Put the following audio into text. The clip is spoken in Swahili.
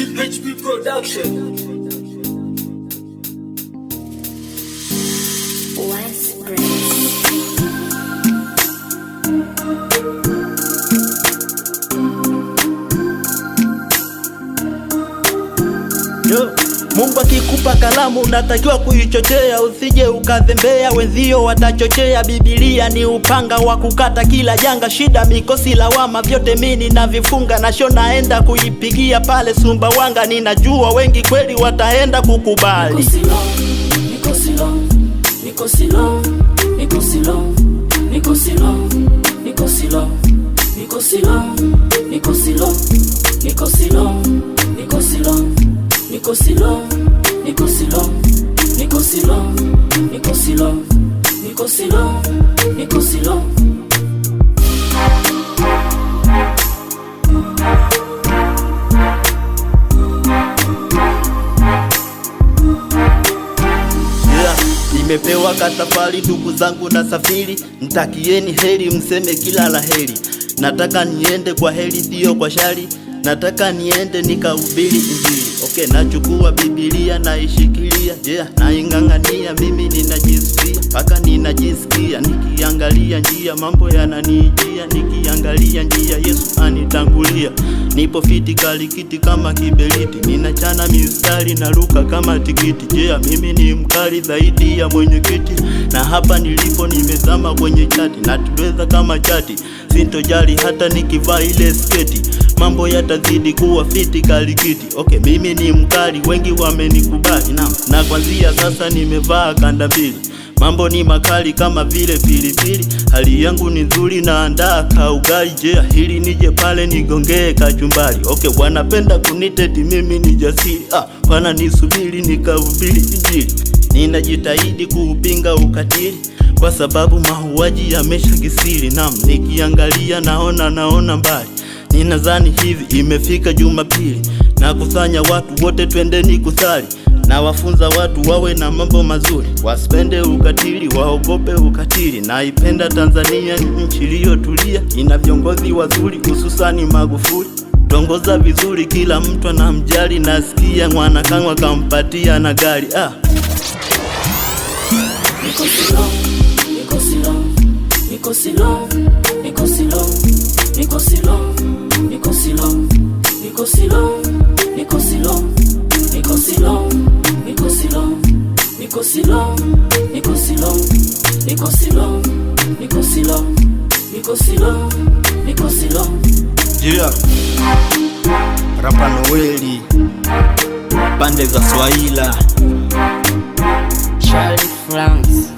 HP Production. Mungu akikupa kalamu unatakiwa kuichochea, usije ukazembea, wenzio watachochea. Biblia ni upanga wa kukata kila janga, shida, mikosi, lawama, vyote mimi navifunga. Na sho naenda kuipigia pale Sumbawanga, ninajua wengi kweli wataenda kukubali. Nimepewa kasafari ndugu zangu na safiri, mtakieni heri mseme kila la heri. Nataka niende kwa heri sio kwa shari, nataka niende nikahubiri injili. Okay, nachukua Biblia naishikilia, naingangania, mimi ninajisikia paka ninajisikia. Nikiangalia njia mambo yananijia, nikiangalia njia Yesu anitangulia. Nipo fiti kalikiti kama kiberiti, ninachana mistari na ruka kama tikiti. Mimi ni mkali zaidi ya mwenyekiti, na hapa nilipo nimezama kwenye chati. Natuweza kama chati, sintojali hata nikivaa ile sketi. Mambo yatazidi kuwa fiti kalikiti. Okay, mimi ni mkali, wengi wamenikubali na kwanzia sasa nimevaa kanda mbili. Mambo ni makali kama vile pilipili, hali yangu ni nzuri naandaa kaugali. Hili nije pale nigongee kachumbari. Okay, wanapenda kuniteti mimi ni jasiri, wana nisubiri nikahubiri injili. Ninajitahidi kuupinga ukatili, kwa sababu mauaji yameshakisiri. Nikiangalia naona mbali. Ninadhani hivi imefika Jumapili, na kusanya watu wote twendeni kusali. Na wafunza watu wawe na mambo mazuri, wasipende ukatili, waogope ukatili. Naipenda Tanzania, nchi iliyotulia, ina viongozi wazuri hususani Magufuli. Tongoza vizuri, kila mtu anamjali. Nasikia Mwanakangwa kampatia na gari. Rapa Noeli, pande za Swahila, Charlie France.